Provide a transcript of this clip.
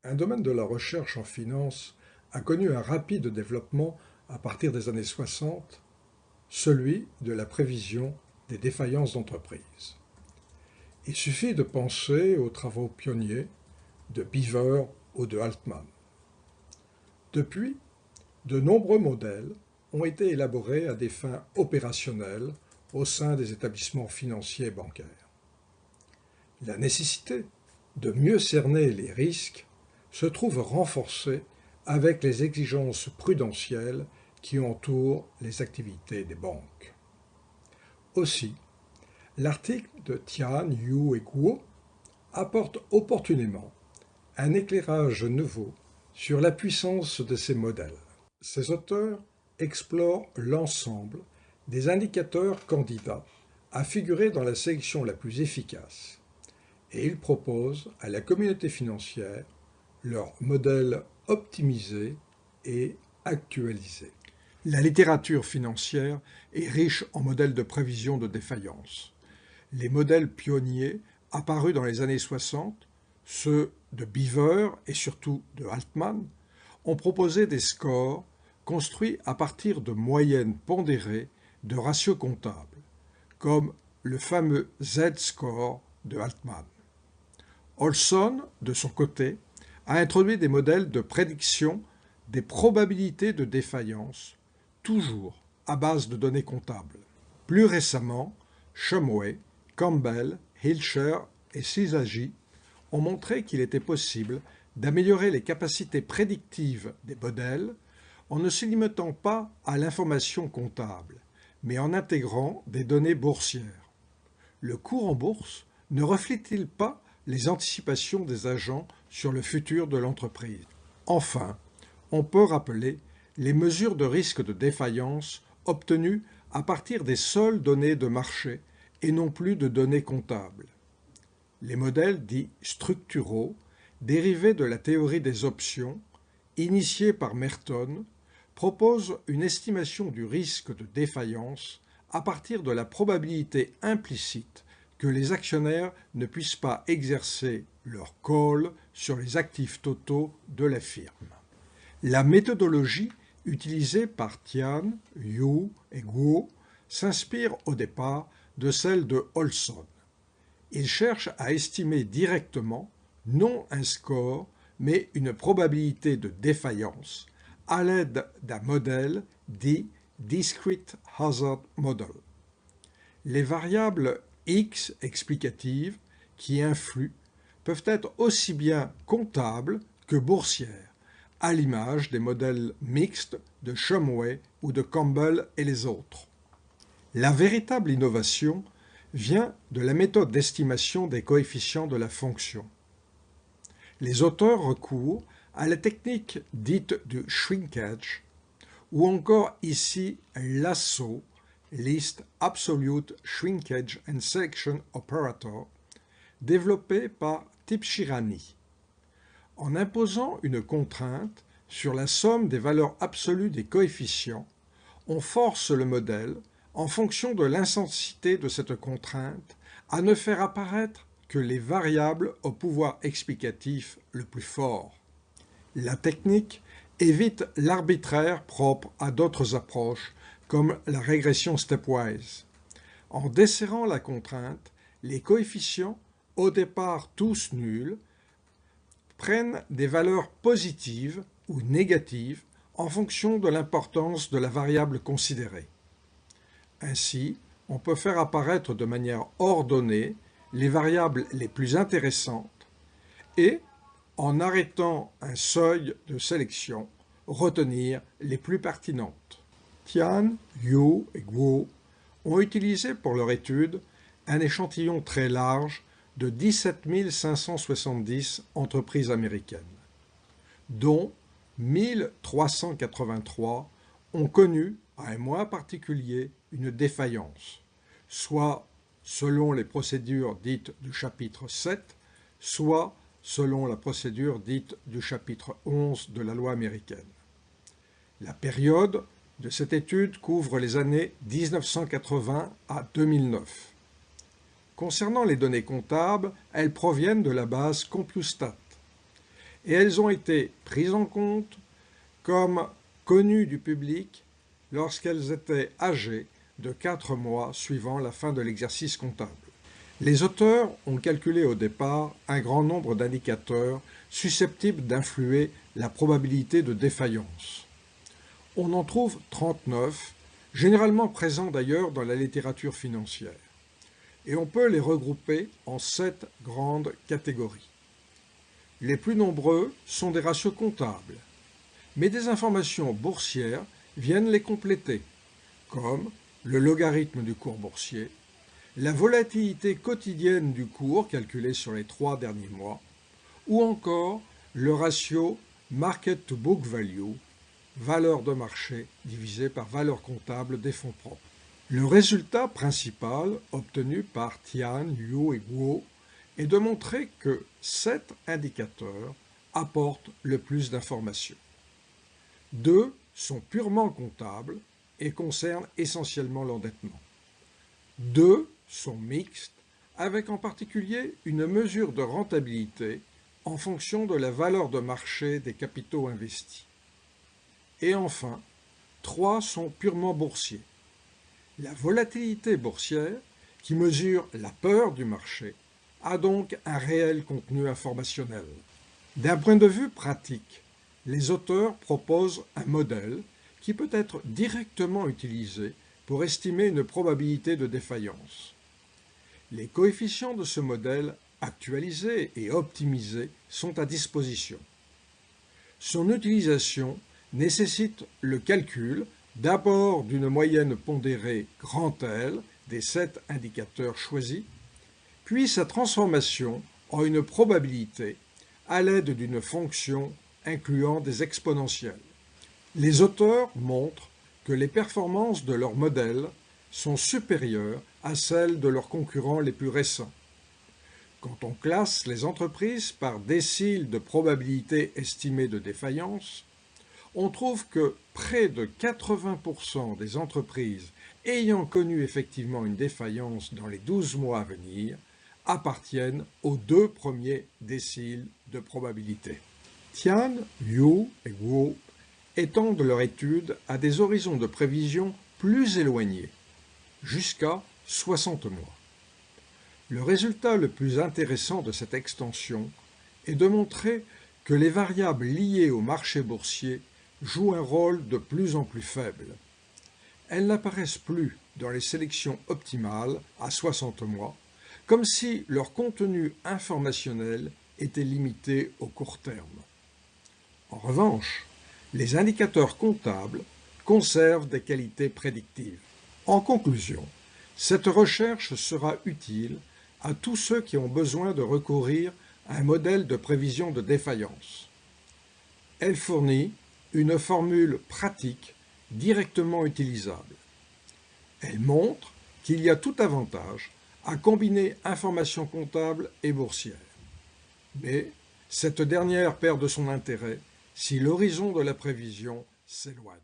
Un domaine de la recherche en finance a connu un rapide développement à partir des années 60, celui de la prévision des défaillances d'entreprises. Il suffit de penser aux travaux pionniers de Beaver ou de Altman. Depuis, de nombreux modèles ont été élaborés à des fins opérationnelles au sein des établissements financiers et bancaires. La nécessité de mieux cerner les risques se trouve renforcée avec les exigences prudentielles qui entourent les activités des banques. Aussi, l'article de Tian, Yu et Guo apporte opportunément un éclairage nouveau sur la puissance de ces modèles. Ces auteurs explorent l'ensemble des indicateurs candidats à figurer dans la sélection la plus efficace et ils proposent à la communauté financière leur modèle optimisé et actualisé. La littérature financière est riche en modèles de prévision de défaillance. Les modèles pionniers apparus dans les années 60, ceux de Beaver et surtout de Altman, ont proposé des scores construits à partir de moyennes pondérées de ratios comptables, comme le fameux Z-score de Altman. Olson, de son côté, a introduit des modèles de prédiction des probabilités de défaillance, toujours à base de données comptables. Plus récemment, Shumway, Campbell, Hilscher et Sisagi ont montré qu'il était possible d'améliorer les capacités prédictives des modèles en ne se limitant pas à l'information comptable, mais en intégrant des données boursières. Le cours en bourse ne reflète-t-il pas les anticipations des agents sur le futur de l'entreprise? Enfin, on peut rappeler les mesures de risque de défaillance obtenues à partir des seules données de marché et non plus de données comptables. Les modèles dits structuraux, dérivés de la théorie des options, initiés par Merton, proposent une estimation du risque de défaillance à partir de la probabilité implicite que les actionnaires ne puissent pas exercer leur call sur les actifs totaux de la firme. La méthodologie utilisée par Tian, Yu et Guo s'inspire au départ de celle de Olson. Il cherche à estimer directement, non un score, mais une probabilité de défaillance à l'aide d'un modèle dit Discrete Hazard Model. Les variables X explicatives qui influent peuvent être aussi bien comptables que boursières, à l'image des modèles mixtes de Shumway ou de Campbell et les autres. La véritable innovation vient de la méthode d'estimation des coefficients de la fonction. Les auteurs recourent à la technique dite du shrinkage, ou encore ici l'ASSO, Least Absolute Shrinkage and Selection Operator, développé par Tibshirani. En imposant une contrainte sur la somme des valeurs absolues des coefficients, on force le modèle, en fonction de l'intensité de cette contrainte, à ne faire apparaître que les variables au pouvoir explicatif le plus fort. La technique évite l'arbitraire propre à d'autres approches, comme la régression stepwise. En desserrant la contrainte, les coefficients, au départ tous nuls, prennent des valeurs positives ou négatives en fonction de l'importance de la variable considérée. Ainsi, on peut faire apparaître de manière ordonnée les variables les plus intéressantes et, en arrêtant un seuil de sélection, retenir les plus pertinentes. Tian, Yu et Guo ont utilisé pour leur étude un échantillon très large de 17 570 entreprises américaines, dont 1383 ont connu, à un mois particulier, une défaillance, soit selon les procédures dites du chapitre 7, soit selon la procédure dite du chapitre 11 de la loi américaine. La période de cette étude couvre les années 1980 à 2009. Concernant les données comptables, elles proviennent de la base Compustat et elles ont été prises en compte comme connues du public lorsqu'elles étaient âgées de 4 mois suivant la fin de l'exercice comptable. Les auteurs ont calculé au départ un grand nombre d'indicateurs susceptibles d'influer la probabilité de défaillance. On en trouve 39, généralement présents d'ailleurs dans la littérature financière. Et on peut les regrouper en 7 grandes catégories. Les plus nombreux sont des ratios comptables, mais des informations boursières viennent les compléter, comme le logarithme du cours boursier, la volatilité quotidienne du cours calculée sur les 3 derniers mois, ou encore le ratio Market to Book Value, valeur de marché divisée par valeur comptable des fonds propres. Le résultat principal obtenu par Tian, Liu et Guo est de montrer que 7 indicateurs apportent le plus d'informations. 2 sont purement comptables et concernent essentiellement l'endettement. 2 sont mixtes, avec en particulier une mesure de rentabilité en fonction de la valeur de marché des capitaux investis. Et enfin, 3 sont purement boursiers. La volatilité boursière, qui mesure la peur du marché, a donc un réel contenu informationnel. D'un point de vue pratique, les auteurs proposent un modèle qui peut être directement utilisé pour estimer une probabilité de défaillance. Les coefficients de ce modèle, actualisés et optimisés, sont à disposition. Son utilisation nécessite le calcul d'abord d'une moyenne pondérée grand L des 7 indicateurs choisis, puis sa transformation en une probabilité à l'aide d'une fonction incluant des exponentielles. Les auteurs montrent que les performances de leur modèle sont supérieures à celles de leurs concurrents les plus récents. Quand on classe les entreprises par décile de probabilité estimée de défaillance, on trouve que près de 80% des entreprises ayant connu effectivement une défaillance dans les 12 mois à venir appartiennent aux 2 premiers déciles de probabilité. Tian, Liu et Guo étendent leur étude à des horizons de prévision plus éloignés, jusqu'à 60 mois. Le résultat le plus intéressant de cette extension est de montrer que les variables liées au marché boursier jouent un rôle de plus en plus faible. Elles n'apparaissent plus dans les sélections optimales à 60 mois, comme si leur contenu informationnel était limité au court terme. En revanche, les indicateurs comptables conservent des qualités prédictives. En conclusion, cette recherche sera utile à tous ceux qui ont besoin de recourir à un modèle de prévision de défaillance. Elle fournit une formule pratique directement utilisable. Elle montre qu'il y a tout avantage à combiner information comptable et boursière. Mais cette dernière perd de son intérêt si l'horizon de la prévision s'éloigne.